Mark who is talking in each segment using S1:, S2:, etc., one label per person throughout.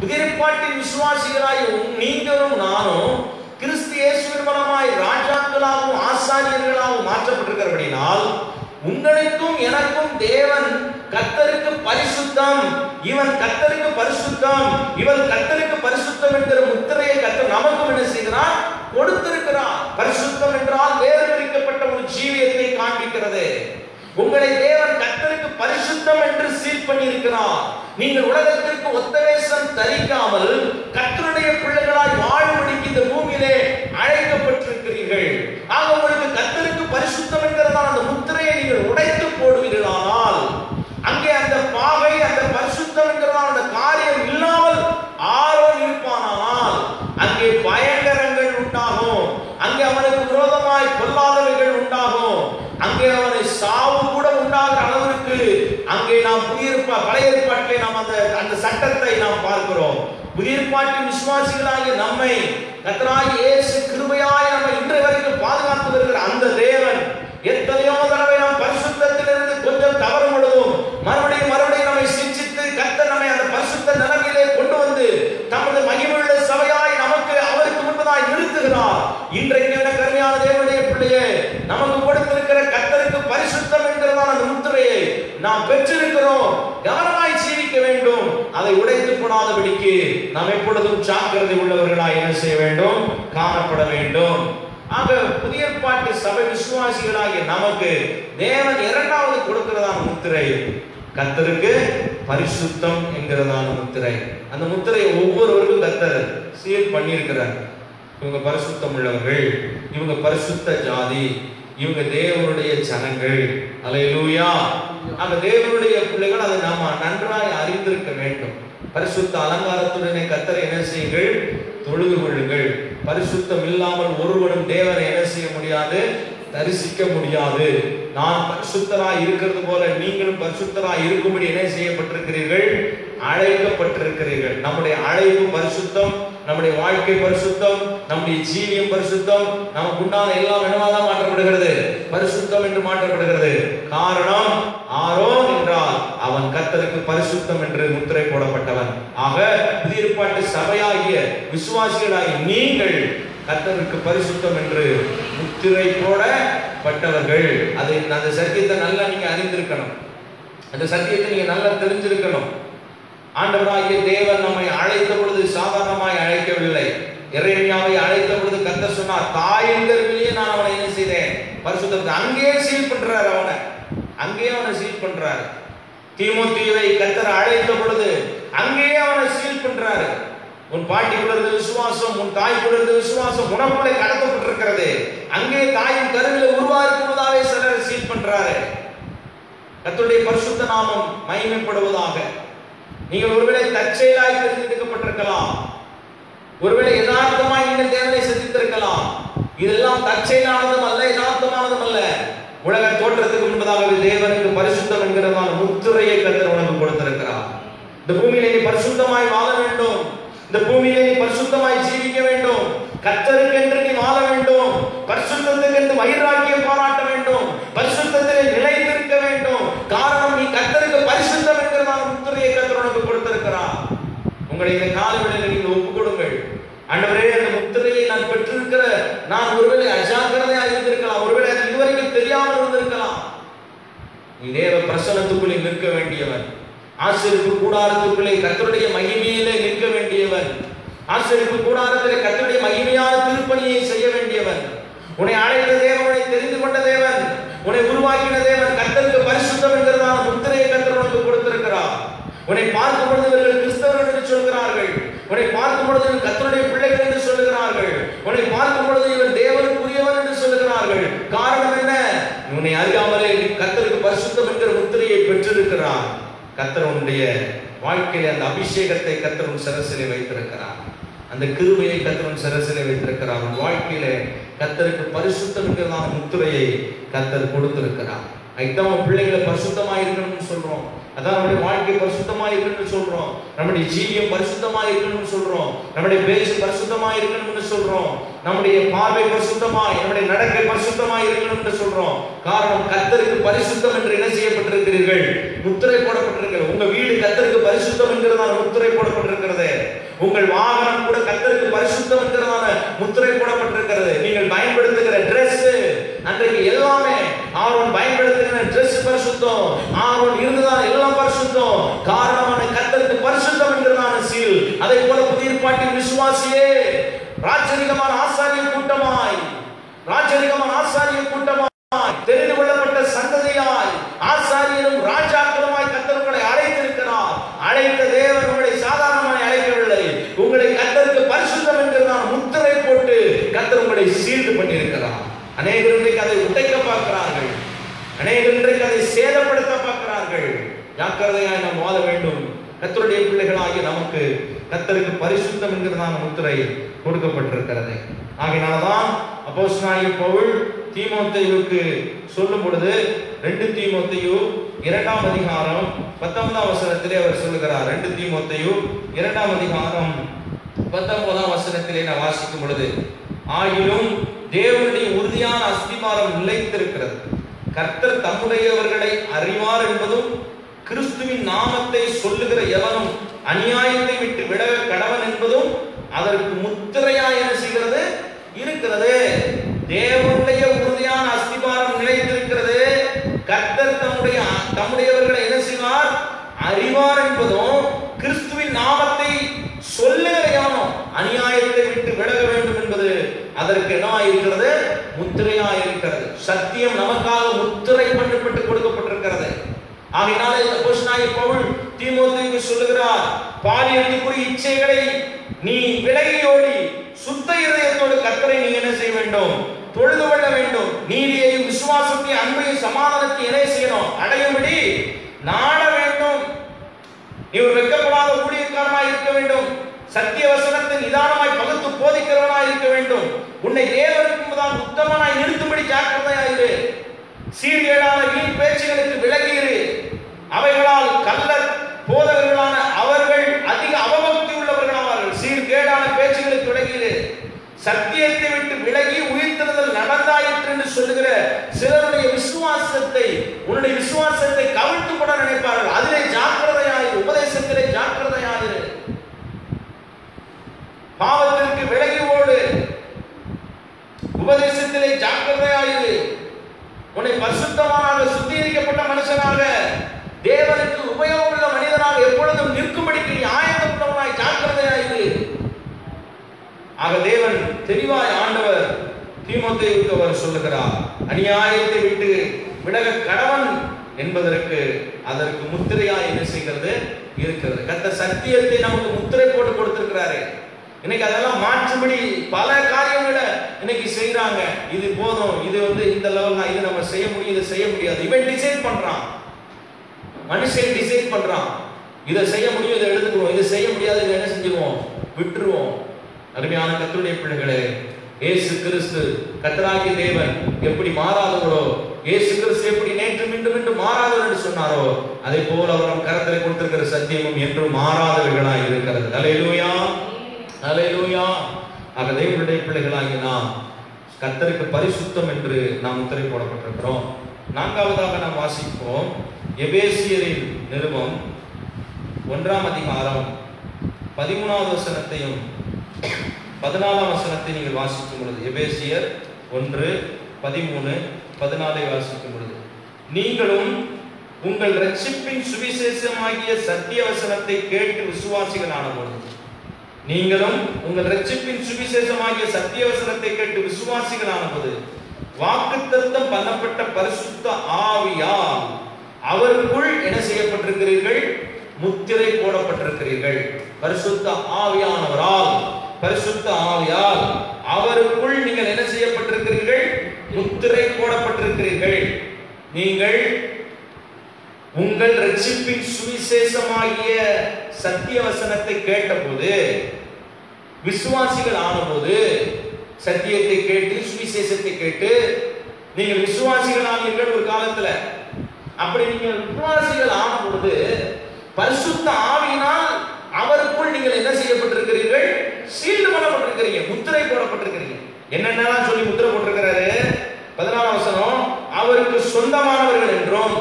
S1: புதிய ஏற்பாட்டின் விசுவாசிகளாய் நீங்களும் நானும் கிறிஸ்து இயேசுவின் மூலமாய் ராஜாக்களாகவும் ஆசாரியர்களாகவும் மாற்றப்பட்டிருக்கிறபடினால் உங்களுக்கும் எனக்கும் தேவன் கர்த்தருக்கு பரிசுத்தம், இவன் கர்த்தருக்கு பரிசுத்தம், இவன் கர்த்தருக்கு பரிசுத்தம் என்கிற முத்திரையை கர்த்தர் நமக்கும் என்ன செய்கிறார்? கொடுத்திருக்கிறார். பரிசுத்தம் என்றால் வேறு பிரிக்கப்பட்ட ஒரு ஜீவியத்தை காண்பிக்கிறது. உங்களை தேவன் கர்த்தருக்கு பரிசுத்தம் என்று சீல் பண்ணி இருக்கிறார். நீங்கள் உலகத்திற்கு ஒத்த வேஷம் தரிக்காமல் கர்த்தருடைய பிள்ளைகளாய் வாழும்படிக்கு இந்த பூமியிலே அழைக்கப்பட்டிருக்கிறீர்கள். ஆக உங்களுக்கு கர்த்தருக்கு பரிசுத்தம் என்கிறதான அந்த முத்திரையை நீங்கள் உடைத்து போடுவீர்களானால் அங்கே அந்த பாவை, அந்த பரிசுத்தம் என்கிறதான அந்த காரியம் இல்லாமல் ஆரோன் இருப்பானால் அங்கே பயங்கரங்கள் உண்டாகும், அங்கே அவனுக்கு விரோதமாய் பொல்லாதவைகள் உண்டாகும், அங்கே அவனை சாவு கூட உண்டாகிற அளவிற்கு அங்கே நாம் பழைய ஏற்பாட்டிலே நாம் அந்த சட்டத்தை நாம் பார்க்கிறோம். புதிய ஏற்பாட்டின் விசுவாசிகளாகிய நம்மை கர்த்தராகிய இயேசு கிருபையாய் நம்ம இன்றைய வரைக்கும் பாதுகாத்து வருகிற அந்த தேவன் எத்தனையோ தடவை நாம் பரிசுத்தத்திலிருந்து கொஞ்சம் தவறும் பொழுதும் மறுபடியும் நம்மை சிந்தித்து கர்த்தர் நம்மை அந்த பரிசுத்த நிலைமையிலே கொண்டு வந்து தமது மகிமையுள்ள சபையாய் நமக்கு அவருக்கு முன்பதாய் நிறுத்துகிறார். இன்றைக்கு கருமையான தேவனுடைய பிள்ளையே, நமக்கு கொடுத்திருக்கிற கர்த்தருக்கு பரிசுத்தம் என்கிறதான அந்த முத்திரையை நாம் பெற்றிருக்கிறோம். கவனமாய் ஜீவிக்க வேண்டும். அதை உடைத்து போடாதபடிக்கு நாம் எப்பொழுதும் ஜாக்கிரதை உள்ளவர்களாய் என்ன செய்ய வேண்டும்? காணப்பட வேண்டும். ஆக புதிய ஏற்பாட்டு சபை விசுவாசிகளாகிய நமக்கு தேவன் இரண்டாவது கொடுக்கிறதான முத்திரை கர்த்தருக்கு பரிசுத்தம் என்கிறதான முத்திரை. அந்த முத்திரையை ஒவ்வொருவருக்கும் கர்த்தர் சீல் பண்ணியிருக்கிறார். இவங்க பரிசுத்தம் உள்ளவர்கள், இவங்க பரிசுத்த ஜாதி, இவங்க தேவனுடைய ஜனங்கள். அல்லேலூயா. அந்த தேவனுடைய பிள்ளைகள் அதை நாம நன்றாய் அறிந்திருக்க வேண்டும். பரிசுத்த அலங்காரத்துடனே கர்த்தரை என்ன செய்யுங்கள்? தொழுது கொள்ளுங்கள். பரிசுத்தம் இல்லாமல் ஒருவனும் தேவனை என்ன செய்ய முடியாது? தரிசிக்க முடியாது. நான் பரிசுத்தராய் இருக்கிறது போல நீங்களும் பரிசுத்தராய் இருக்கும்படி என்ன செய்யப்பட்டிருக்கிறீர்கள்? அழைக்கப்பட்டிருக்கிறீர்கள். நம்முடைய அழைப்பு பரிசுத்தம், நம்முடைய வாழ்க்கை பரிசுத்தம், நம்முடைய ஜீவியம் பரிசுத்தம். நமக்கு உண்டான எல்லாம் என்னவாதான் மாற்றப்படுகிறது? பரிசுத்தம் என்று மாற்றப்படுகிறது. காரணம், ஆரோன் என்றால் அவன் கர்த்தருக்கு பரிசுத்தம் என்று முத்திரை போடப்பட்டவன். ஆக புதிய ஏற்பாட்டு சபையாகிய விசுவாசிகளாகிய நீங்கள் கர்த்தருக்கு பரிசுத்தம் என்று முத்திரை போடப்பட்டவர்கள். அந்த சத்தியத்தை நல்லா நீங்க அறிந்திருக்கணும். அந்த சத்தியத்தை நீங்க நல்லா தெரிஞ்சிருக்கணும். ஆண்டவராகிய தேவன் நம்மை அழைத்த பொழுது சாதாரணமாய் அழைக்கவில்லை. எரேமியாவை அழைத்த பொழுது கர்த்தர் சொன்னார், தாயின் கருவிலேயே நான் அவனை என்ன செய்தேன்? பரிசுத்தத்தை அங்கேயே சீல் பண்றாரு. அங்கேயே அவனை சீல் பண்றாரு. தீமோத்தேயுவை கர்த்தர் அழைத்த பொழுது அங்கேயே அவனை சீல் பண்றாரு. உன் பாட்டிக்குள்ள இருந்த விசுவாசம், உன் தாய்க்குள்ள இருந்த விசுவாசம் உனக்குள்ளே கடத்தப்பட்டிருக்கிறது. அங்கே தாயின் கருவில உருவாக்குவதாவே சிலர் சீல் பண்றாரு. கர்த்தருடைய பரிசுத்த நாமம் மகிமைப்படுவதாக. நீங்கள் ஒருவேளை தற்செயலாய் தெரிந்தெடுக்கப்பட்டிருக்கலாம், ஒருவேளை யதார்த்தமாய் நீங்கள் தேவனை சிந்தித்திருக்கலாம். இதெல்லாம் தற்செயலானதும் அல்ல, யதார்த்தமானதும் அல்ல. உலக தோற்றத்துக்கு முன்பதாகவே தேவனுக்கு பரிசுத்தம் என்கிறதான முத்திரையை கர்த்தர் உனக்கு கொடுத்திருக்கிறார். இந்த பூமியிலே நீ பரிசுத்தமாய் வாழ வேண்டும். இந்த பூமியிலே நீ பரிசுத்தமாய் ஜீவிக்க வேண்டும். கர்த்தருக்கு என்று நீ வாழ வேண்டும். பரிசுத்தத்துக்கு என்று வைராக்கியம் பாராட்ட வேண்டும். பரிசுத்தத்திலே நிலைத்திருக்க வேண்டும். காரணம், நீ கர்த்தருக்கு பரிசுத்தம் என்கிறதான முத்திரையை கர்த்தர் உனக்கு கொடுத்திருக்கிறார். உங்களை இந்த காலவெளியில் நீங்கள் ஒப்புக் கொடுங்கள். ஆண்டவரே, அந்த முத்திரையை நான் பெற்றிருக்கிற நான் ஒருவேளை அஜாக்கிரதையாக இருந்திருக்கலாம், ஒருவேளை அது இதுவரைக்கும் தெரியாமல் இருந்திருக்கலாம். நீ தேவ பிரசன்னத்துக்குள்ளே நிற்க வேண்டியவன். ஆசரிப்பு கூடாரத்துக்குள்ளே கர்த்தருடைய மகிமையிலே நிற்க வேண்டியவன். ஆசரிப்பு கூடாரத்திலே கர்த்தருடைய மகிமையான திருப்பணியை செய்ய வேண்டியவன். உன்னை அழைத்த தேவன், உன்னை தெரிந்து கொண்ட தேவன், உன்னை உருவாக்கின தேவன் கர்த்தருக்கு பரிசுத்தம் என்கிறதான முத்திரையை கர்த்தர் உனக்கு கொடுத்திருக்கிறார். உன்னை பார்க்கும் பொழுது இவர்கள் கிறிஸ்தவர்கள் என்று சொல்கிறார்கள். உன்னை பார்க்கும் பொழுது கர்த்தருடைய பிள்ளைகள் என்று சொல்லுகிறார்கள். உன்னை பார்க்கும் பொழுது இவன் தேவனுக்குரியவன் என்று சொல்லுகிறார்கள். காரணம் என்ன? உன்னை அறியாமலே கர்த்தருக்கு பரிசுத்தம் என்கிற முத்திரையை பெற்றிருக்கிறார். கர்த்தர் உன்னுடைய வாழ்க்கையில அந்த அபிஷேகத்தை கர்த்தர் உன் சிரசிலே வைத்திருக்கிறார். அந்த கிருபையை கர்த்தர் உன் சிரசிலே வைத்திருக்கிறார். உன் வாழ்க்கையில கர்த்தருக்கு பரிசுத்தம் என்கிறதான முத்திரையை கர்த்தர் கொடுத்திருக்கிறார். அதுதான் உன் பிள்ளைகளை பரிசுத்தமா இருக்கணும்னு சொல்றோம். அதான் நம்முடைய வாழ்க்கை பரிசுத்தமா இருக்கணும்னு சொல்றோம். நம்முடைய ஜீவியம் பரிசுத்தமா இருக்கணும்னு சொல்றோம். நம்முடைய பேச்சு பரிசுத்தமா இருக்கணும்னு சொல்றோம். நம்முடைய பார்வை பரிசுத்தமாய், நம்முடைய நடக்கை பரிசுத்தமாய் இருக்கணும்னு சொல்றோம். காரணம், கர்த்தருக்கு பரிசுத்தம் என்று என்ன செய்யப்பட்டிருக்கிறீர்கள்? முத்திரை போடப்பட்டிருக்கிறது. உங்க வீடு கர்த்தருக்கு பரிசுத்தம் என்கிறதான முத்திரை போடப்பட்டிருக்கிறது. உங்கள் வாகனம் கூட கர்த்தருக்கு பரிசுத்தம் என்கிறதான முத்திரை போடப்பட்டிருக்கிறது. நீங்கள் பயன்படுத்துகிற Dress அன்றைக்கு எல்லாமே ஆரோன் பயன்படுத்துகிற Dress பரிசுத்தம், ஆரோன் இருந்ததான எல்லாம் பரிசுத்தம். காரணமான கர்த்தருக்கு பரிசுத்தம் என்கிறதான சீல். அதே போல புதிய ஏற்பாட்டின் விசுவாசியே, ராஜரிகமான ஆசாரிய கூட்டமாய், ராஜரிகமான ஆசாரிய கூட்டமாய், தெரிந்து கொள்ளப்பட்ட சந்ததியாய், ஆசாரியரும் ராஜாக்களுமாய் கர்த்தர் உங்களை அழைத்திருக்கிறார். அழைத்த தேவன் உங்களை சாதாரணமாய் அழைக்கவில்லை. உங்களை கர்த்தருக்கு பரிசுத்தம் என்கிறதான முத்திரை போட்டு கர்த்தர் உங்களை சீல்டு பண்ணியிருக்கிறார். அநேகர் இன்றைக்கு அதை உடைக்க பார்க்கிறார்கள், அநேகர் இன்றைக்கு அதை சேதப்படுத்த பார்க்கிறார்கள். ஜாக்கிரதையாய் நாம் வாழ வேண்டும். கர்த்தருடைய பிள்ளைகளாகிய நமக்கு கர்த்தருக்கு பரிசுத்தம் என்கிறதான முத்திரை கொடுக்கப்பட்டிருக்கிறது. ஆகையினால்தான் அப்போஸ்தலனாகிய பவுல் தீமோத்தேயுவுக்கு சொல்லும் பொழுது 2 தீமோத்தேயு 2ஆம் அதிகாரம் 19ஆம் வசனத்திலே அவர் சொல்லுகிறார். 2 தீமோத்தேயு 2ஆம் அதிகாரம் 19ஆம் வசனத்திலே நான் வாசிக்கும் பொழுது, ஆகிலும் தேவனுடைய உறுதியான அஸ்திபாரம் நிலைத்திருக்கிறது. கர்த்தர் தம்முடையவர்களை அறிவார் என்பதும், கிறிஸ்துவின் நாமத்தை சொல்லுகிற எவனும் அநியாயத்தை விட்டு விலக கடவன் என்பதும் அதற்கு முத்திரையாய் என்ன செய்கிறது இருக்கிறது. தேவனுடைய உறுதியான அஸ்திபாரம் நிலைத்திருக்கிறது. கர்த்தர் தம்முடையவர்களை என்ன செய்வார் அறிவார் என்பதும், கிறிஸ்துவின் நாமத்தை சொல்லுகிற எவனும் அநியாயத்தை விட்டு விலக வேண்டும் என்பது அதற்கு என்ன இருக்கிறது முத்திரையாய் இருக்கிறது. சத்தியம் நமக்காக முத்திரை பண்ணப்பட்டு கொடுக்கப்பட்டிருக்கிறது. ஆகையினாலே அப்போஸ்தலனாகிய பவுல் தீமோத்தேயுவுக்கு சொல்லுகிறார், பாலியலுக்குரிய இச்சைகளை நீ விலகி ஓடி சுத்த இருதயத்தோடு கர்த்தரை நீ என்ன செய்ய வேண்டும் தொழுது கொள்ள வேண்டும். நீதியையும் விசுவாசத்தையும் அன்பையும் சமாதானத்தையும் என்ன செய்யணும் அடையும்படி நாட வேண்டும். நீ ஒரு வெட்கப்படாத ஊழியக்காரனாய் இருக்க வேண்டும். சத்திய வசனத்தை நிதானமாய் பகுத்து போதிக்கிறவனாய் இருக்க வேண்டும். உன்னை தேவனுக்கு முன்பாக உத்தமனாய் நிறுத்தும்படி ஜாக்கிரதையாயிரு. சீர்கேடான வீண் பேச்சுகளுக்கு விலகியிரு. அவைகளால் கள்ளர் போதகர்களான அவர்கள் அதிக அவபக்தி உள்ளவர்களாவார்கள். சீர்கேடான பேச்சுகளுக்கு விலகியிரு. சத்தியத்தை விட்டு விலகி உயிர்த்தெழுதல் நடந்தாயிற்று என்று சொல்லுகிற சிலருடைய விசுவாசத்தை, உன்னுடைய விசுவாசத்தை கவிழ்த்து போட நினைப்பார்கள். அதிலே ஜாக்கிரதையாயிரு. உபதேசத்திலே ஜாக்கிரதையாயிரு. பாவத்திற்கு விலகி ஓடு. உபதேசத்திலே ஜாக்கிரதையாயிரு. உன்னை பரிசுத்தமானாக சுத்திகரிக்கப்பட்ட மனுஷனாக, தேவனுக்கு உபயோகமுள்ள மனிதனாக எப்பொழுதும் நிற்கும்படிக்கு ஆயத்தப்பட்டவனாய் ஜாக்கிரதையாயிரு. ஆக தேவன் தெளிவாய் ஆண்டவர் தீமோத்தேயுவுக்கு அவர் சொல்லுகிறார், அநியாயத்தை விட்டு விலக கடவன் என்பதற்கு அதற்கு முத்திரையாய் என்ன செய்கிறது இருக்கிறது. கர்த்தர் சத்தியத்தை நமக்கு முத்திரை போட்டு கொடுத்திருக்கிறாரு. இன்னைக்கு அதெல்லாம் மாற்றும்படி பல காரியங்களை இன்னைக்கு செய்யறாங்க. இது போதும், இது இந்த லெவல், இது நம்ம செய்ய முடியும், இது செய்ய முடியாது. இவன் டிசைட் பண்றான், மனுஷன் டிசைட் பண்றான். இதை செய்ய முடியும், இதை எடுத்துக்குவோம், இதை செய்ய முடியாது, இதை என்ன செஞ்சிருவோம் விட்டுருவோம். அருமையான கர்த்தருடைய பிள்ளைகளே, இயேசு கிறிஸ்து கர்த்தராகிய தேவன் எப்படி மாறாதவரோ, இயேசு கிறிஸ்து எப்படி நேற்று மீண்டும் மீண்டும் மாறாதவர் என்று சொன்னாரோ, அதே போல அவர் நம் கரத்தில் கொடுத்திருக்கிற சத்தியமும் என்றும் மாறாதவர்களாய் இருக்கிறது. அல்லேலூயா, அல்லேலூயா. ஆக தேவனுடைய பிள்ளைகளாகிய நாம் கர்த்தருக்கு பரிசுத்தம் என்று நாம் முத்திரை போடப்பட்டிருக்கிறோம். 4ஆவதாக நாம் வாசிப்போம் எபேசியரின் நிருபம் 1ஆம் அதிகாரம் 13ஆவது வசனத்தையும் 14ஆம் வசனத்தை நீங்கள் வாசிக்கும் பொழுது, எபேசியர் 1:13-14 வாசிக்கும் பொழுது, நீங்களும் உங்கள் ரட்சிப்பின் சுவிசேஷமாகிய சத்திய வசனத்தை கேட்டு விசுவாசிகளான பொழுது, நீங்களும் உங்கள் ரட்சிப்பின் சுவிசேஷமாகிய சத்திய வசனத்தை கேட்டு விசுவாசிகளான போது, வாக்குத்தத்தம் பண்ணப்பட்ட பரிசுத்த ஆவியால் அவருக்குள் என்ன செய்யப்பட்டிருக்கிறீர்கள் முத்திரை போடப்பட்டிருக்கிறீர்கள். பரிசுத்த ஆவியானவரால், பரிசுத்த ஆவியால் அவருக்குள் நீங்கள் என்ன செய்யப்பட்டிருக்கிறீர்கள் முத்திரை போடப்பட்டிருக்கிறீர்கள். நீங்கள் உங்கள் ரட்சிப்பின் சுவிசேஷமாகிய சத்திய வசனத்தை கேட்டபோது, விசுவாசிகள் ஆனபோது, சத்தியத்தை கேட்டு சுவிசேஷத்தை கேட்டு நீங்கள் விசுவாசிகள் ஆனீர்கள் ஒரு காலத்துல. அப்படி நீங்கள் விசுவாசிகள் ஆன பொழுது பரிசுத்த ஆவியினால் அவருக்குள் நீங்கள் என்ன செய்யப்பட்டிருக்கிறீர்கள் சீல்டு பண்ணப்பட்டிருக்கிறீங்க, முத்திரை போடப்பட்டிருக்கிறீங்க. என்னென்னலாம் சொல்லி முத்திரை போட்டிருக்கிறாரு? 14ஆம் வசனம், அவருக்கு சொந்தமானவர்கள் என்றும்,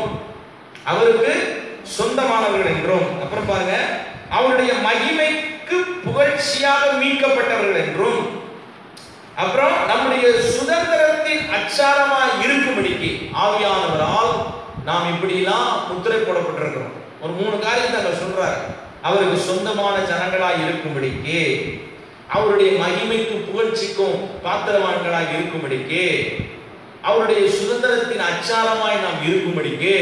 S1: அவருக்கு சொந்தமானவர்கள் என்றும். அப்புறம் பாருங்க, அவருடைய மகிமைக்கு புகழ் புகழ்ச்சியாக மீட்கப்பட்டவர்கள் என்றும், அப்புறம் நம்முடைய சுதந்திரத்தின் அச்சாரமாய் இருக்கும்படிக்கு ஆவியானவரால் நாம் இப்படிலாம் முத்திரை போடப்பட்டிருக்கிறோம். ஒரு 3 காரியத்தை அங்க சொல்றாரு. அவருக்கு சொந்தமான ஜனங்களாய் இருக்கும்படிக்கு, அவருடைய மகிமைக்கும் புகழ்ச்சிக்கும் பாத்திரவான்களாய் இருக்கும்படிக்கு, அவருடைய சுதந்திரத்தின் அச்சாரமாய் நாம் இருக்கும்படிக்கு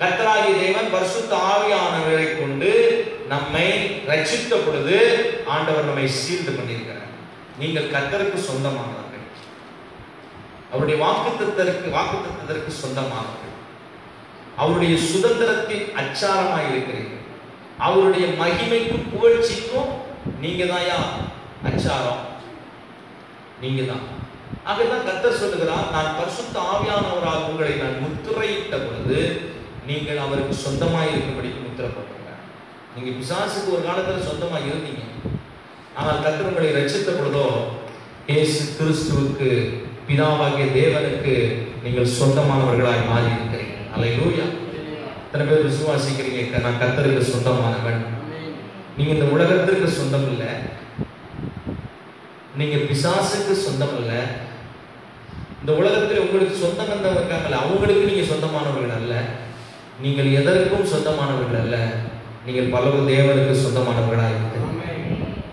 S1: கர்த்தராகிய தேவன் பரிசுத்த ஆவியானவரை கொண்டு நம்மை ரட்சித்த பொழுது ஆண்டவர் நம்மை சீல்டு பண்ணியிருக்கிறார். நீங்கள் கர்த்தருக்கு சொந்தமானவர்கள், அவருடைய வாக்குத்தத்தத்திற்கு சொந்தமானவர்கள், அவருடைய சுதந்திரத்தின் அச்சாரமாய் இருக்கிறீர்கள். அவருடைய மகிமைக்கும் புகழ்ச்சிக்கும் நீங்க தான் அச்சாரம், நீங்க தான். ஆகதான் கர்த்தர் சொல்லுகிறார், நான் பரிசுத்த ஆவியானவரால் உங்களை நான் முத்திரையிட்ட பொழுது நீங்கள் அவருக்கு சொந்தமாய் இருக்கும்படிக்கு முத்திரப்பட்டிருக்க. நீங்க பிசாசுக்கு ஒரு காலத்துல சொந்தமாய் இருந்தீங்க. ஆனால் கர்த்தர் உங்களை ரட்சித்த பொழுதோ இயேசு கிறிஸ்துவுக்கு, பிதாவாகிய தேவனுக்கு நீங்கள் சொந்தமானவர்களாய் மாறி இருக்கிறீங்க. அல்லேலூயா. எத்தனை பேர் விசுவாசிக்கிறீங்க நான் கர்த்தருக்கு சொந்தமானவன்? நீங்க இந்த உலகத்திற்கு சொந்தம் இல்லை, நீங்க பிசாசுக்கு சொந்தம் இல்லை. இந்த உலகத்தில் உங்களுக்கு சொந்தம் வந்தவங்க இருக்காங்கல்ல, அவங்களுக்கு நீங்க சொந்தமானவர்கள் அல்ல. நீங்கள் எதற்கும் சொந்தமானவர்கள் அல்ல, நீங்கள் பல தேவனுக்கு சொந்தமானவர்களாக இருக்கிறீங்க.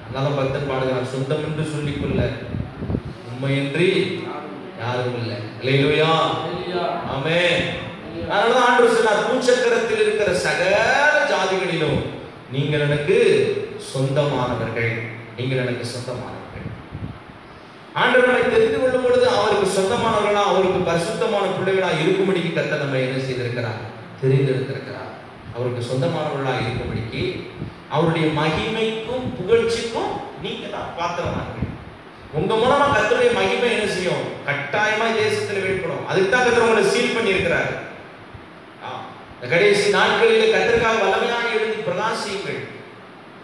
S1: அதனால பக்தன் பாடுகிறார், சொந்தம் என்று சொல்லிக்கொள்ள உண்மையின்றி யாரும் இல்லை. அல்லேலூயா, ஆமென். அதனால ஆண்டவர் சொன்னார், பூச்சக்கரத்தில் இருக்கிற சகல ஜாதிகளிலும் நீங்கள் எனக்கு சொந்தமானவர்கள், நீங்கள் எனக்கு சொந்தமானவர்கள். ஆண்டவரை தெரிந்து கொள்ளும் பொழுது அவருக்கு சொந்தமானவர்களா, அவருக்கு பரிசுத்தமான பிள்ளைகளா இருக்கும்படிக்கு கர்த்தர் நம்மை என்ன செய்திருக்கிறார்? தெரிந்தெடுத்திருக்கிறார். அவருக்கு சொந்தமானவர்களா இருக்கும்படிக்கு அவருடைய மகிமைக்கும் புகழ்ச்சிக்கும் நீங்க தான் பாத்திரமானவர்கள். உங்க மூலமா கர்த்தருடைய மகிமை என்ன செய்யும்? கட்டாயமா தேசத்தில் வெளிப்படும். அதுக்கு தான் கர்த்தர் உங்களை சீல் பண்ணி இருக்கிறார். கடைசி நாட்களிலே கர்த்தருக்காக வல்லமையாக எழுதி பிரகாசியுங்கள்.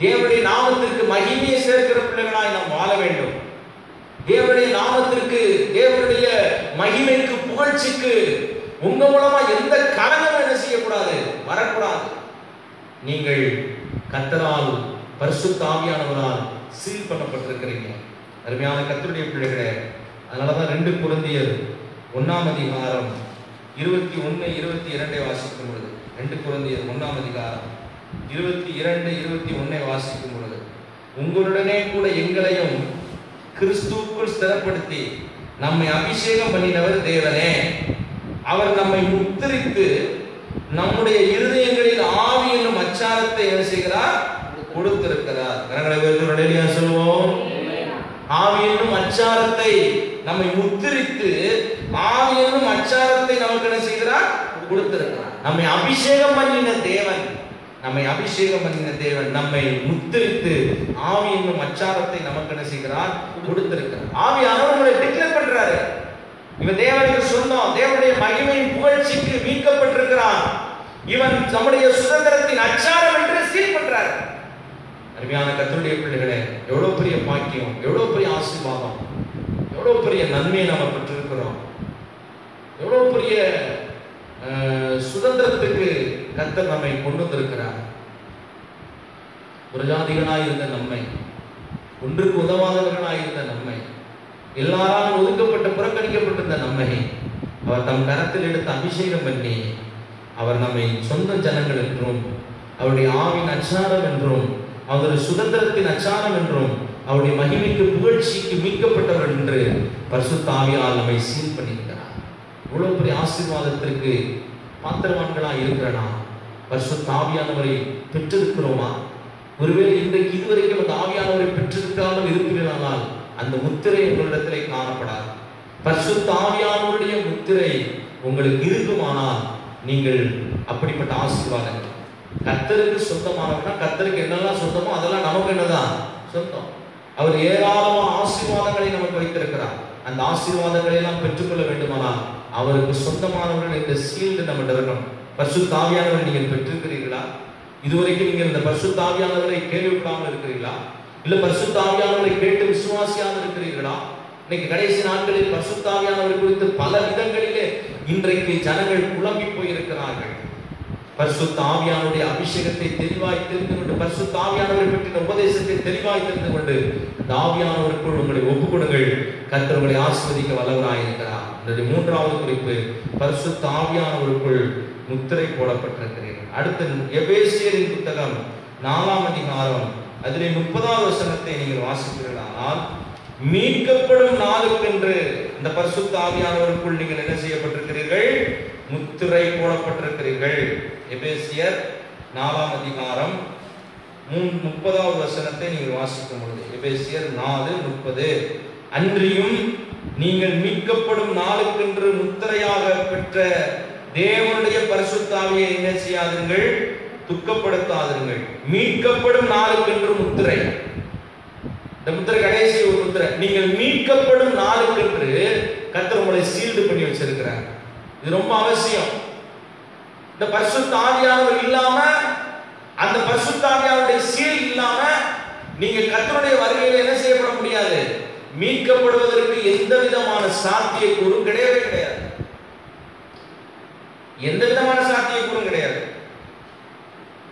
S1: தேவனுடைய நாமத்திற்கு மகிமையை சேர்க்கிற பிள்ளைகளாய் நாம் வாழ வேண்டும். தேவனுடைய நாமத்திற்கு, தேவனுடைய மகிமைக்கு, புகழ்ச்சிக்கு உங்க மூலமா எந்த கலங்கமும் என்ன செய்யக்கூடாது, வரக்கூடாது. நீங்கள் கர்த்தரால், பரிசுத்த ஆவியானவரால் சீல் பண்ணப்பட்டிருக்கிறீங்க. அருமையான கர்த்தருடைய பிள்ளைகளே, அதனாலதான் 2 கொரிந்தியர் 1ஆம் அதிகாரம் 21, 22 வாசிக்கும் பொழுது, 2 கொரிந்தியர் 1ஆம் அதிகாரம் 22, 21 வாசிக்கும் பொழுது, உங்களுடனே கூட எங்களையும் கிறிஸ்துவுக்குள் ஸ்திரப்படுத்தி நம்மை அபிஷேகம் பண்ணினவர் தேவனே. அவர் நம்மை முத்திரித்து நம்முடைய இருதயங்களில் ஆவி என்னும் அச்சாரத்தை என்ன செய்கிறார்? கொடுத்திருக்கிறார். கரங்களை சொல்லுவோம். ஆவி என்னும் அச்சாரத்தை நம்மை முத்திரித்து, ஆவி என்னும் அச்சாரத்தை நமக்கு என்ன செய்கிறார்? கொடுத்திருக்கிறார். நம்மை அபிஷேகம் பண்ணின தேவன், நம்மை அபிஷேகம் பண்ணின தேவன் நம்மை முத்திரித்து ஆவி என்னும் அச்சாரத்தை நமக்கு என்ன செய்கிறார்? கொடுத்திருக்கிறார். ஆவியானவர் நம்மளை டிக்ளேர் பண்றாரு. இவன் தேவனுக்கு சொந்தம், தேவனுடைய மகிமையின் புகழ்ச்சிக்கு மீட்கப்பட்டிருக்கிறான், இவன் நம்முடைய சுதந்திரத்தின் அச்சாரம் என்று சீல் பண்றாரு. அருமையான கர்த்தருடைய பிள்ளைகளே, எவ்வளவு பெரிய பாக்கியம், எவ்வளவு பெரிய ஆசீர்வாதம், எவ்வளவு பெரிய நன்மையை நாம பெற்றிருக்கிறோம். எவ்வளவு பெரிய சுதந்திரத்துக்கு கர்த்தர் நம்மை கொண்டு வந்திருக்கிறார். ஒரு ஜாதிகளாய் இருந்த நம்மை, ஒன்றுக்கு உதவாதவர்களாய் இருந்த நம்மை, எல்லாராலும் ஒதுக்கப்பட்ட புறக்கணிக்கப்பட்டிருந்த நம்மை அவர் தம் கரத்தில் எடுத்து அபிஷேகம் பண்ணி, அவர் நம்மை சொந்த ஜனங்கள் என்றும், அவருடைய ஆவின் அச்சாரம் என்றும், அவருடைய சுதந்திரத்தின் அச்சாரம் என்றும், அவருடைய மகிமைக்கு புகழ்ச்சிக்கு மீட்கப்பட்டவர் என்று பரிசுத்த ஆவியால் நம்மை சீல் பண்ணியிருக்கிறார். இவ்வளவு பெரிய ஆசீர்வாதத்திற்கு பாத்திரவான்களாக இருக்கிறனா? பரிசுத்த ஆவியானவரை பெற்றிருக்கிறோமா? ஒருவேளை இன்றைக்கு இதுவரைக்கும் அந்த ஆவியானவரை பெற்றிருக்காமல் இருப்பீர்களானால் அந்த முத்திரை உங்களிடத்திலே காணப்படாது. பரிசுத்த ஆவியானவருடைய முத்திரை உங்களுக்கு இருக்குமானால் நீங்கள் அப்படிப்பட்ட ஆசீர்வாதங்கள், கர்த்தருக்கு சொந்தமானவர்கள், கர்த்தருக்கு என்னெல்லாம் சொந்தமோ அதெல்லாம் நமக்கு என்னதான் சொந்தம். அவர் ஏராளமான ஆசீர்வாதங்களை நமக்கு வைத்திருக்கிறார். அந்த ஆசீர்வாதங்களை எல்லாம் பெற்றுக்கொள்ள வேண்டுமானால் அவருக்கு சொந்தமானவர்கள் இந்த சீல்டு நம்ம இருக்கணும். பரிசுத்த ஆவியானவரை நீங்கள் பெற்றிருக்கிறீர்களா? இதுவரைக்கும் நீங்கள் இந்த பரிசுத்த ஆவியானவரை கேள்விப்படாமல் இருக்கிறீர்களா? இல்ல பரிசுத்த ஆவியானவரை கேட்டு விசுவாசியாமல் இருக்கிறீர்களா? இன்னைக்கு கடைசி நாட்களில் பரிசுத்த ஆவியானவரை குறித்து பல விதங்களிலே இன்றைக்கு ஜனங்கள் குழம்பி போயிருக்கிறார்கள். பரிசுத்த ஆவியானுடைய அபிஷேகத்தை தெளிவாய் தெரிந்து கொண்டு, பரிசுத்த ஆவியானவரை பற்றின உபதேசத்தை தெளிவாய் தெரிந்து கொண்டு, இந்த ஆவியானவருக்குள் உங்களை ஒப்புக் கொடுங்கள். கர்த்தர் உங்களை ஆசீர்வதிக்க வல்லவராயிருக்கிறார். இந்த மூன்றாவது குறிப்பு, பரிசுத்த ஆவியானவருக்குள் முத்திரை போடப்பட்டிருக்கிறீர்கள். அடுத்து எபேசியரின் புத்தகம் 4ஆம் அதிகாரம் அதிலே 30வது வசனத்தை நீங்கள் வாசிப்பீர்களானால், மீட்கப்படும் நாளுக்கென்று இந்த பரிசுத்த ஆவியானவருக்குள் நீங்கள் என்ன செய்யப்பட்டிருக்கிறீர்கள்? முத்திரை போடப்பட்டிருக்கிறீர்கள். எபேசியர் 4ஆம் அதிகாரம் 30வது வசனத்தை நீங்கள் வாசிக்கும் பொழுது, எபேசியர் 4:30, அன்றியும் நீங்கள் மீட்கப்படும் நாளுக்கென்று முத்திரையாக பெற்ற தேவனுடைய பரிசுத்த ஆவியை என்ன செய்யாதீர்கள்? துக்கப்படுத்தாதீர்கள். மீட்கப்படும் நாளுக்கென்று முத்திரை. இந்த முத்திரை கடைசி ஒரு முத்திரை. நீங்கள் மீட்கப்படும் நாளுக்கென்று கர்த்தர் உங்களை சீல்டு பண்ணி வச்சிருக்கிறார். இது ரொம்ப அவசியம். இந்த பரிசுத்த ஆவியானவர் இல்லாம, அந்த பரிசுத்த ஆவியானவருடைய சீல் இல்லாம நீங்க கர்த்தருடைய வருகையில் என்ன செய்யப்பட முடியாது? மீட்கப்படுவதற்கு எந்த விதமான சாத்தியக்கூறும் கிடையவே கிடையாது. எந்த விதமான சாத்தியக்கூறும் கிடையாது.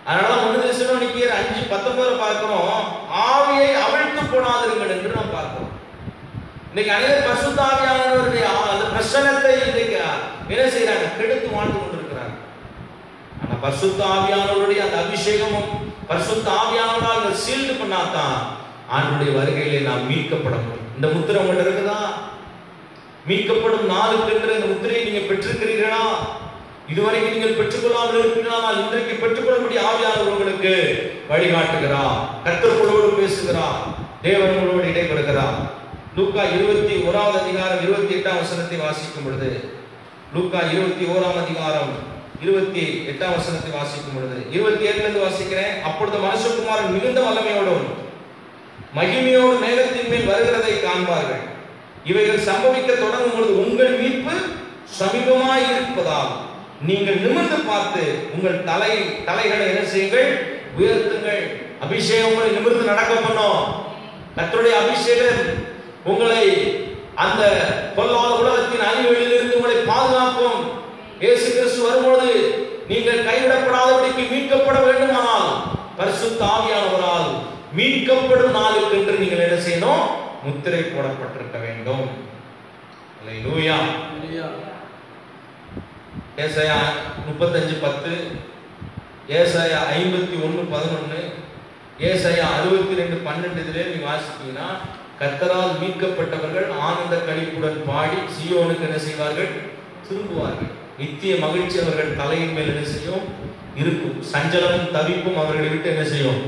S1: அதனால 1 தெசலோனிக்கேயர் 5:19 பார்க்கிறோம், ஆவியை அவிழ்த்து போடாதீர்கள் என்று நாம் பார்க்கிறோம். இன்னைக்கு அனைவரும் பரிசுத்த ஆவியானவருடைய அந்த பிரசன்னத்தை இன்னைக்கு என்ன செய்யறாங்க? கெடுத்து வாழ்ந்து கொண்டிருக்கிறாங்க. ஆனா பரிசுத்த ஆவியானவருடைய அந்த அபிஷேகமும் பரிசுத்த ஆவியானவரால் சீல்டு பண்ணாதான் ஆண்டுடைய வருகையிலே நாம் மீட்கப்பட முடியும். இந்த முத்திரை உங்கள்ட்ட இருக்குதா? மீட்கப்படும் நாளுக்கென்று இந்த முத்திரையை நீங்க பெற்றிருக்கிறீர்களா? இதுவரைக்கும் நீங்கள் பெற்றுக்கொள்ளாமல் இருக்கிறால் இன்றைக்கு பெற்றுக்கொள்ளக்கூடிய ஆவியானவர் உங்களுக்கு வழிகாட்டுகிறார். கர்த்தர் உங்களோடு பேசுகிறார். தேவன் உங்களோடு இடைபடுகிறார். லூக்கா 21ஆம் அதிகாரம் 28ஆம் வசனத்தை வாசிக்கும் பொழுது, லூக்கா 21ஆம் அதிகாரம் 28ஆம் வசனத்தை வாசிக்கும் பொழுது 27லிருந்து வாசிக்கிறேன். அப்பொழுது மனுஷகுமாரன் மிகுந்த வல்லமையோடும் மகிமையோடு மேகத்தின் மேல் வருகிறதை காண்பார்கள். இவைகள் சம்பவிக்க தொடங்கும் பொழுது உங்கள் மீட்பு சமீபமாய் இருப்பதால் நீங்கள் நிமிர்ந்து பார்த்து உங்கள் தலைகளை என்ன செய்யுங்கள்? உயர்த்துங்கள். அபிஷேகம் உங்களை நிமிர்ந்து நடக்க பண்ணும். கர்த்தருடைய அபிஷேகம் உங்களை அந்த பொல்லாத உலகத்தின் அழிவுகளிலிருந்து உங்களை பாதுகாக்கும். இயேசு கிறிஸ்து வரும்போது நீங்கள் கைவிடப்படாதபடிக்கு மீட்கப்பட வேண்டுமானால் பரிசுத்த ஆவியானவரால் மீட்கப்படும் நாளுக்கென்று நீங்கள் என்ன செய்யணும்? முத்திரை போடப்பட்டிருக்க வேண்டும். அல்லேலூயா. ஏசாயா 35:10, ஏசாயா 51:11, ஏசாயா 62:12 இதிலே நீங்க வாசித்தீங்கன்னா, கர்த்தரால் மீட்கப்பட்டவர்கள் ஆனந்த களிப்புடன் பாடி சீயோனுக்கு என்ன செய்வார்கள்? திரும்புவார்கள். நித்திய மகிழ்ச்சி அவர்கள் தலையின் மேல் என்ன செய்யும்? இருக்கும். சஞ்சலமும் தவிப்பும் அவர்களை விட்டு என்ன செய்யும்?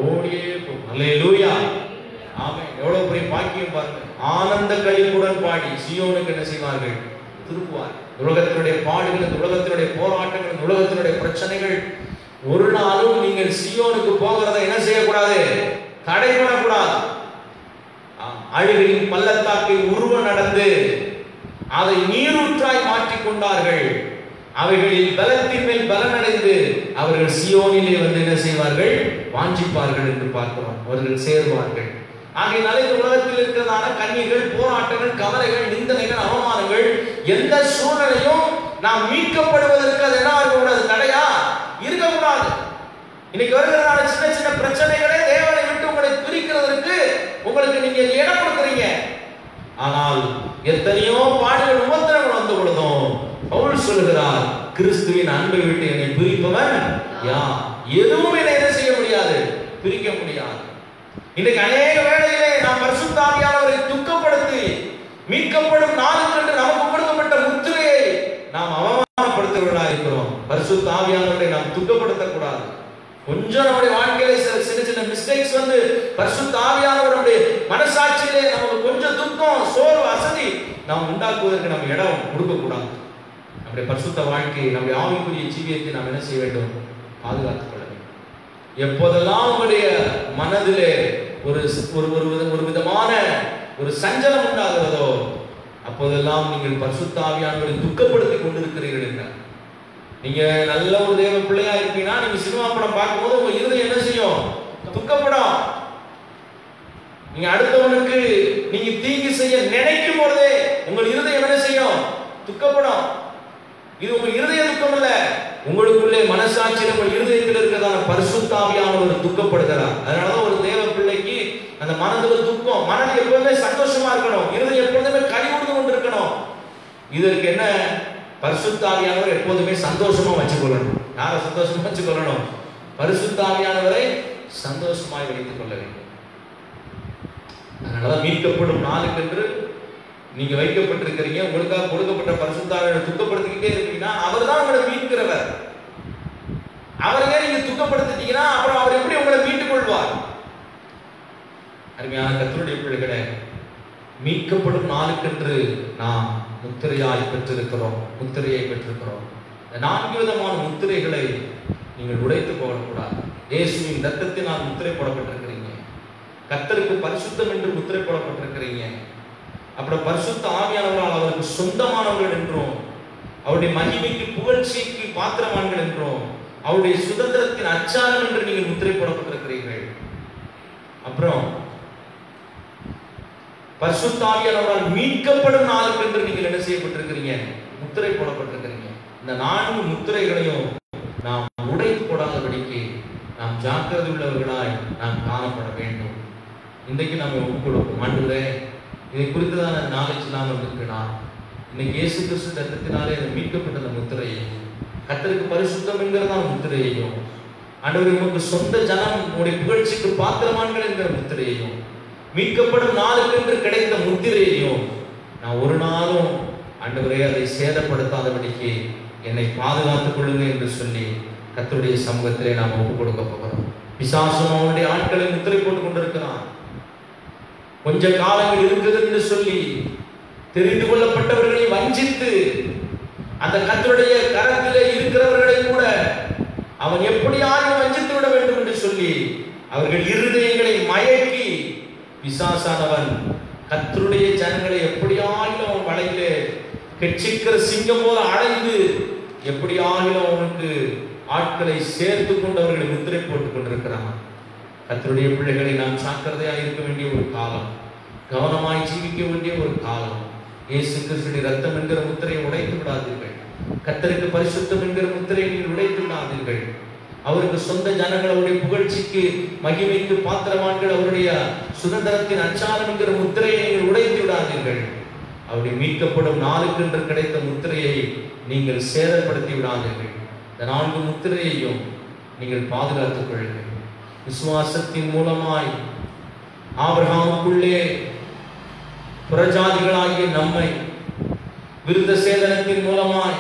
S1: ஓடியே போகும். அல்லேலூயா. ஆமென். எவ்வளவு பெரிய பாக்கியம் பாருங்க. ஆனந்த களிப்புடன் பாடி சீயோனுக்கு என்ன செய்வார்கள்? திரும்புவார்கள். உலகத்தினுடைய பாடுகள், இந்த உலகத்தினுடைய போராட்டங்கள், இந்த உலகத்தினுடைய பிரச்சனைகள் ஒரு நாளும் நீங்கள் சீயோனுக்கு போகிறதை என்ன செய்யக்கூடாது? தடைபடக்கூடாது. அழுகையின் பள்ளத்தாக்கை உருவ நடந்து அதை நீரூற்றாய் மாற்றிக் கொண்டார்கள். அவைகளில் பலத்தின் மேல் பலனடைந்து அவர்கள் சீயோனிலே வந்து என்ன செய்வார்கள்? வாஞ்சிப்பார்கள் என்று பார்க்கிறோம். அவர்கள் சேருவார்கள். ஆகையினால இந்த உலகத்தில் இருக்கிறதான கண்ணீர்கள், போராட்டங்கள், கவலைகள், நிந்தனைகள், அவமானங்கள், எந்த சூழ்நிலையும் நாம் மீட்கப்படுவதற்கு அது என்ன இருக்கக்கூடாது? தடையா இருக்கக்கூடாது. இன்னைக்கு வருகிறதான சின்ன சின்ன பிரச்சனைகளே தேவனை விட்டு உங்களை பிரிக்கிறதற்கு உங்களுக்கு நீங்க இடம் கொடுக்குறீங்க. ஆனால் எத்தனையோ பாடுகள், உபத்திரங்கள் வந்து பொழுதும் பவுல் சொல்லுகிறார், கிறிஸ்துவின் அன்பை விட்டு என்னை பிரிப்பவன் யார்? எதுவும் என்னை என்ன செய்ய முடியாது? பிரிக்க முடியாது. இன்றைக்கு அநேக வேளையிலே நாம் பரிசுத்த ஆவியானவரை துக்கப்படுத்தி மீட்கப்படும் நாளுக்கென்று நமக்கு கொடுக்கப்பட்ட முத்திரையை நாம் அவமானப்படுத்துகிறவர்களாக இருக்கிறோம். பரிசுத்த ஆவியானவரை நாம் துக்கப்படுத்தக்கூடாது. கொஞ்சம் நம்முடைய வாழ்க்கையில சின்ன சின்ன மிஸ்டேக்ஸ் வந்து பரிசுத்த ஆவியானவருடைய மனசாட்சியிலே நமக்கு கொஞ்சம் துக்கம், சோர்வு, அசதி நாம் உண்டாக்குவதற்கு நம்ம இடம் கொடுக்கக்கூடாது. நம்முடைய பரிசுத்த வாழ்க்கையை, நம்முடைய ஆவிக்குரிய ஜீவியத்தை நாம் என்ன செய்ய வேண்டும்? பாதுகாத்துக் கொள்ள வேண்டும். எப்போதெல்லாம் உங்களுடைய மனதிலே ஒரு விதமான ஒரு சஞ்சலம் உண்டாகிறதோ அப்போதெல்லாம் நீங்கள் பரிசுத்த ஆவியானவரை துக்கப்படுத்தி கொண்டிருக்கிறீர்கள் என்றார். நீங்க நல்ல ஒரு தேவ பிள்ளையா இருப்பீங்கன்னா, நீங்க சினிமா படம் பார்க்கும்போது உங்க இருதயம் என்ன செய்யும்? துக்கப்படும். நீங்க அடுத்தவனுக்கு நீங்க தீங்கு செய்ய நினைக்கும் பொழுதே உங்கள் இருதயம் என்ன செய்யும்? துக்கப்படும். இது உங்க இருதய துக்கம் இல்ல, உங்களுக்குள்ளே மனசாட்சியில் உங்கள் இருதயத்தில் இருக்கிறதான பரிசுத்த ஆவியானவர் துக்கப்படுகிறார். அதனாலதான் ஒரு தேவ பிள்ளைக்கு அந்த மனதுல துக்கம், மனது எப்பவுமே சந்தோஷமா இருக்கணும், இருதயம் எப்பொழுதுமே கழிவுறுந்து கொண்டு இருக்கணும். இதற்கு என்ன? பரிசுத்த ஆவியானவர் எப்போதுமே சந்தோஷமா வச்சுக்கொள்ளணும். யாரை சந்தோஷமா வச்சுக்கொள்ளணும்? பரிசுத்த ஆவியானவரை சந்தோஷமாய் வைத்துக் கொள்ள வேண்டும். அதனாலதான் மீட்கப்படும் நாளுக்கென்று நீங்க வைக்கப்பட்டிருக்கிறீங்க. உங்களுக்காக கொடுக்கப்பட்ட பரிசுத்த ஆவியை துக்கப்படுத்திக்கிட்டே இருக்கீங்கன்னா அவர் தான் உங்களை மீட்கிறவர். அவரையே நீங்க துக்கப்படுத்திட்டீங்கன்னா அப்புறம் அவர் எப்படி உங்களை மீட்டுக் கொள்வார்? அருமையான கர்த்தருடைய பிள்ளைகளே, மீட்கப்படும் நாளுக்கென்று நாம் முத்திரையாய் பெற்றிருக்கிறோம், முத்திரையை பெற்றிருக்கிறோம். இந்த 4 விதமான முத்திரைகளை நீங்கள் உடைத்து போடக்கூடாது. இயேசுவின் இரத்தத்தினால் முத்திரை போடப்பட்டிருக்கிறீங்க, கர்த்தருக்கு பரிசுத்தம் என்று முத்திரை போடப்பட்டிருக்கிறீங்க. அப்புறம் பரிசுத்த ஆவியானவரால் அவருக்கு சொந்தமானவர்கள் என்றும், அவருடைய மகிமைக்கு புகழ்ச்சிக்கு பாத்திரமானவர்கள் என்றும், அவருடைய சுதந்திரத்தின் அச்சாரம் என்று நீங்கள் முத்திரை போடப்பட்டிருக்கிறீர்கள். அப்புறம் பரிசுத்த ஆவியானவரால் மீட்கப்படும் நாளுக்கு என்று நீங்கள் என்ன செய்யப்பட்டிருக்கிறீங்க? முத்திரை போடப்பட்டிருக்கிறீங்க. இந்த 4 முத்திரைகளையும் நாம் உடைத்து போடாதபடிக்கு நாம் ஜாக்கிரதை உள்ளவர்களாய் நாம் காணப்பட வேண்டும். இன்றைக்கு நாம் ஒப்புக் கொடுப்போம். ஆண்டவரே, இதை குறித்ததான நாலேஜ் இல்லாமல் இருக்கிறார். இன்னைக்கு இயேசு கிறிஸ்து ரத்தத்தினாலே மீட்கப்பட்ட அந்த முத்திரையையும், கர்த்தருக்கு பரிசுத்தம் என்கிறதான முத்திரையையும், ஆண்டவரே உமக்கு சொந்த ஜனம் உடைய புகழ்ச்சிக்கு பாத்திரமான்கள் என்கிற முத்திரையையும், மீட்கப்படும் நாளுக்கென்று கிடைத்த முத்திரையையும் நான் ஒரு நாளும் ஆண்டவரே அதை சேதப்படுத்தாதபடிக்கு என்னை பாதுகாத்துக் கொள்ளுங்க என்று சொல்லி கர்த்தருடைய சமூகத்திலே நாம் ஒப்புக் கொடுக்க போகிறோம். பிசாசும் அவனுடைய ஆட்களை முத்திரை போட்டுக் கொண்டிருக்கிறான். கொஞ்ச காலங்கள் இருக்குது என்று சொல்லி தெரிந்து கொள்ளப்பட்டவர்களை வஞ்சித்து அந்த கர்த்தருடைய கரத்திலே இருக்கிறவர்களை கூட அவன் எப்படியாவது வஞ்சித்து விட வேண்டும் என்று சொல்லி அவர்கள் இருதயங்களை மயக்கி பிசாசானவன் கர்த்தருடைய ஜனங்களை எப்படியாயிலும் அவன் வலையிலே கெச்சிக்கிற சிங்கம் போல அடைந்து எப்படியாயிலும் அவனுக்கு ஆட்களை சேர்த்து கொண்டு அவர்களை முத்திரை போட்டுக் கொண்டிருக்கிறான். கர்த்தருடைய பிள்ளைகளை நாம் ஜாக்கிரதையாக இருக்க வேண்டிய ஒரு காலம், கவனமாய் ஜீவிக்க வேண்டிய ஒரு காலம். இயேசு கிறிஸ்துவின் ரத்தம் என்கிற முத்திரையை உடைத்து விடாதீர்கள். கர்த்தருக்கு பரிசுத்தம் என்கிற முத்திரையை நீங்கள் உடைத்து விடாதீர்கள். அவருக்கு சொந்த ஜனங்கள், அவருடைய புகழ்ச்சிக்கு மகிமைக்கு பாத்திரமான்கள், அவருடைய சுதந்திரத்தின் அச்சாரம் என்கிற முத்திரையை நீங்கள் உடைத்து விடாதீர்கள். அவருடைய மீட்கப்படும் நாளுக்கென்று கிடைத்த முத்திரையை நீங்கள் சேதப்படுத்தி விடாதீர்கள். இந்த 4 முத்திரையையும் நீங்கள் பாதுகாத்துக் கொள்ளுங்கள். விசுவாசத்தின் மூலமாய் ஆபிரகாமுக்குள்ளே புறஜாதிகளாகிய நம்மை, விருத்த சேதனத்தின் மூலமாய்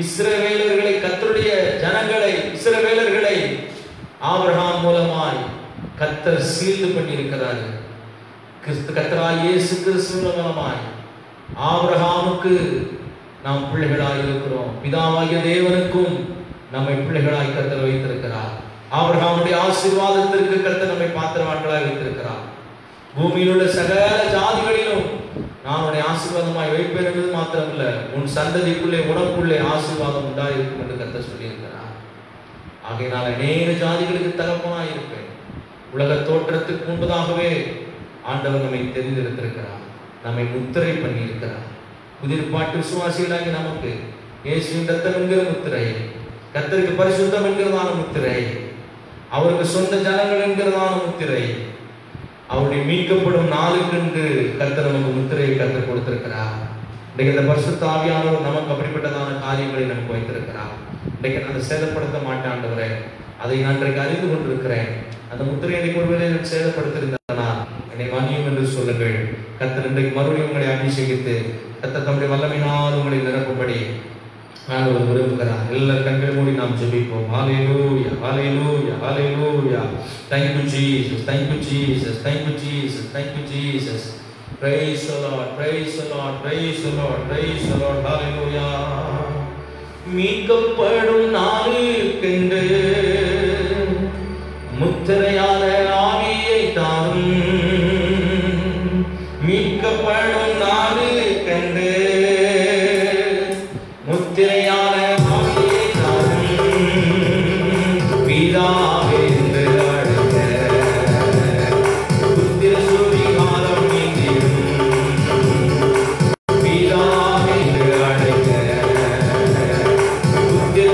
S1: இஸ்ரவேலர்களை, கர்த்தருடைய ஜனங்களை, இஸ்ரவேலர்களை ஆபிரகாம் மூலமாய் கர்த்தர் சீல்டு பண்ணியிருக்கிறார். கர்த்தராகிய இயேசு கிறிஸ்து மூலமாய் ஆபிரகாமுக்கு நாம் பிள்ளைகளாய் இருக்கிறோம். பிதாவாகிய தேவனுக்கும் நம்மை பிள்ளைகளாய் கர்த்தர் வைத்திருக்கிறார். ஆபிரகாமுடைய ஆசீர்வாதத்திற்கு கர்த்தர் நம்மை பாத்திரவான்களாய் வைத்திருக்கிறார். பூமியில் உள்ள சகல ஜாதிகளிலும் நான் உன்னை ஆசீர்வாதமாய் வைப்பேன் என்பது மாத்திரமல்ல, உன் சந்ததிக்குள்ளே உனக்குள்ளே ஆசீர்வாதம் உண்டாயிருக்கும் என்று கர்த்தர் சொல்லியிருக்கிறார். ஆகையினால் அநேக ஜாதிகளுக்கு தகப்பனாய் இருப்பேன். உலக தோற்றத்துக்கு முன்பதாகவே ஆண்டவர் நம்மை தெரிந்தெடுத்திருக்கிறார், நம்மை முத்திரை பண்ணி இருக்கிறார். புதிர்பாட்டு விசுவாசிகளாகி நமக்கு இயேசுவின் ரத்தம் என்கிற முத்திரை, கர்த்தருக்கு பரிசுத்தம் என்கிறதான முத்திரை, அவருக்கு சொந்த ஜனங்கள் என்கிறதான முத்திரை, அவருடைய மீட்கப்படும் நாளுக்கென்று கர்த்தர் நமக்கு முத்திரையை கர்த்தர் கொடுத்திருக்கிறார். இன்றைக்கு இந்த பரிசுத்த ஆவியானவர் நமக்கு அப்படிப்பட்டதான காரியங்களை நமக்கு வைத்திருக்கிறார். இன்றைக்கு நான் அதை சேதப்படுத்த மாட்டாண்டவரே, அதை நான் இன்றைக்கு அறிந்து கொண்டிருக்கிறேன். அந்த முத்திரையை ஒருவேளை சேதப்படுத்திருந்தானா என்னை மன்னியும் என்று சொல்லுங்கள். கர்த்தர் இன்றைக்கு மறுபடியும் உங்களை அபிஷேகித்து கர்த்தர் தம்முடைய வல்லமையினால் உங்களை நிரப்பும்படி ஆண்டவர் விரும்புகிறார். எல்லா கண்களை மூடி நாம் ஜெபிப்போம். ஹல்லேலூயா, ஹல்லேலூயா, ஹல்லேலூயா. Thank you Jesus, thank you Jesus, thank you Jesus, thank you Jesus. Praise the Lord, praise the Lord, praise the Lord, praise the Lord. Hallelujah. மீட்கப்படும் நாளுக்கென்று முத்திரையான ஆவியை தாரும். மீட்கப்படும் நாளுக்கென்று முத்திரையான ஆவியை தாரும். பிதாவே என்று அழைக்க புத்திர சுவிகாரம் நீங்கிடும். பிதாவே என்று அழைக்க புத்திர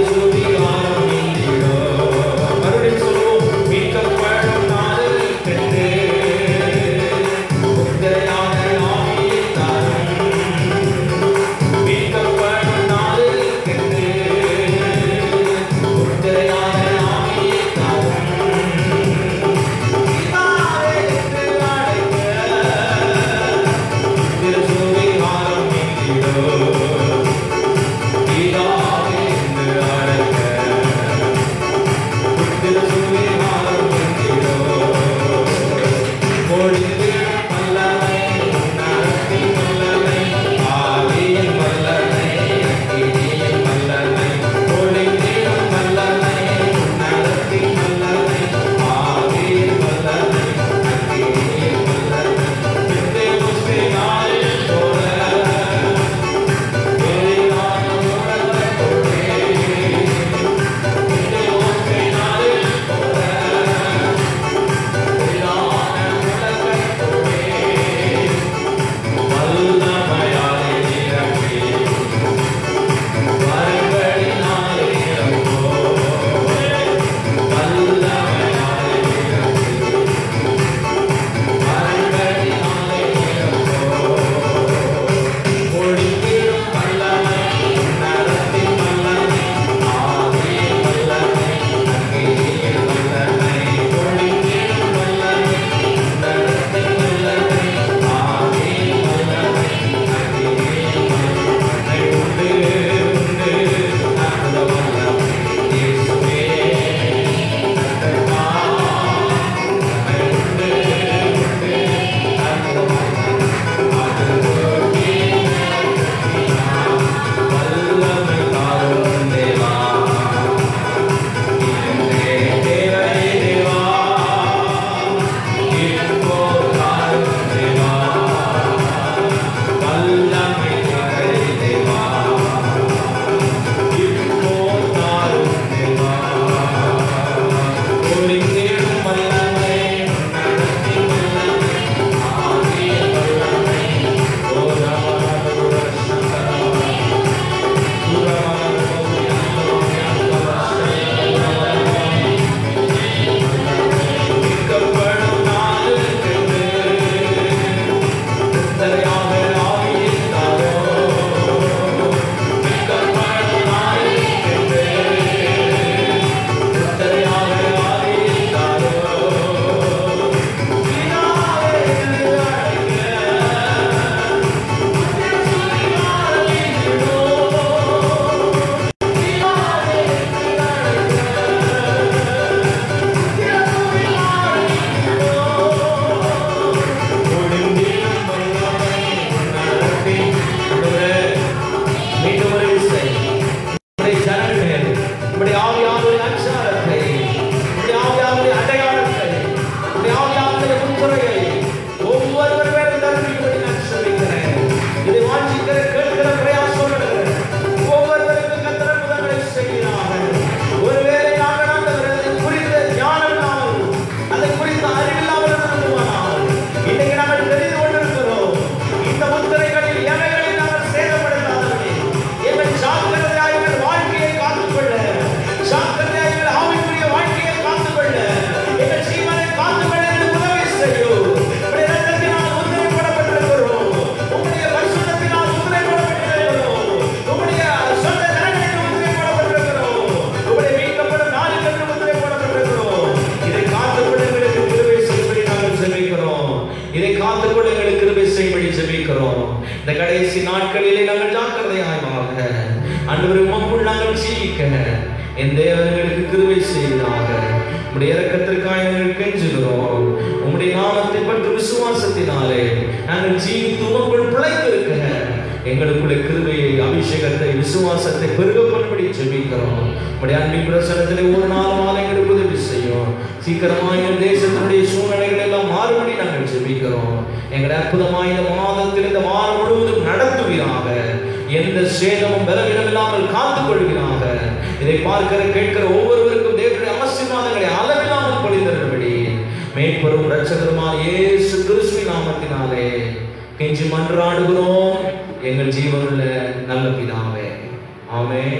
S1: போடப்பட்டிருக்கிறோம். உம்முடைய இரத்தத்தினால் முத்திரை போடப்பட்டிருக்கிறோம். உம்முடைய பரிசுத்தத்தினால் முத்திரை போடப்பட்டிருக்கிறோம். உம்முடைய சொந்த கரங்களில் முத்திரை போடப்பட்டிருக்கிறோம். உம்முடைய மீட்கப்படும் நாளில் முத்திரை போடப்பட்டிருக்கிறோம். இதை காத்துக்கொள்ள எங்களுக்கு கிருபை செய்யும்படி நாங்கள் ஜெபிக்கிறோம். இதை காத்துக்கொள்ள எங்களுக்கு கிருபை செய்யும்படி ஜெபிக்கிறோம். இந்த கடைசி நாட்களிலே நாங்கள் ஜாக்கிரதையாய் வாழ ஆண்டவரே உமக்குள் நாங்கள் ஜீவிக்க என் தேவனுக்கு கிருபை செய்வதாக. உம்முடைய இரக்கத்திற்காக நாங்கள் கெஞ்சுகிறோம். உம்முடைய நாமத்தை பற்றி விசுவாசத்தினாலே நாங்கள் ஜீவித்து உமக்குள் பிழைத்திருக்க எங்களுக்குள்ள கிருபையை, அபிஷேகத்தை, விசுவாசத்தை பெருக பண்ணும்படி ஜெபிக்கிறோம். உம்முடைய அன்பின் பிரசன்னத்திலே ஒரு நாளும் எங்களுக்கு உதவி செய்யும். சீக்கிரமாக எங்கள் தேசத்தினுடைய சூழ்நிலைகள் எல்லாம் மாறுபடி நாங்கள் ஜெபிக்கிறோம். எங்களை அற்புதமாக இந்த மாதத்தில் இந்த வாரம் முழுவதும் நடத்துவீராக. எந்த சேதமும் பலவீனம் இல்லாமல் காத்துக் கொள்கிறாக. இதை பார்க்கிற கேட்கிற ஒவ்வொருவருக்கும் தேவனுடைய ஆசீர்வாதங்களை அளவில்லாமல் பொழிந்தபடி மேற்பெரும் இரட்சகருமாய் இயேசு கிறிஸ்துவின் நாமத்தினாலே கெஞ்சி மன்றாடுகிறோம் எங்கள் ஜீவனுள்ள நல்ல பிதாவே. ஆமென்.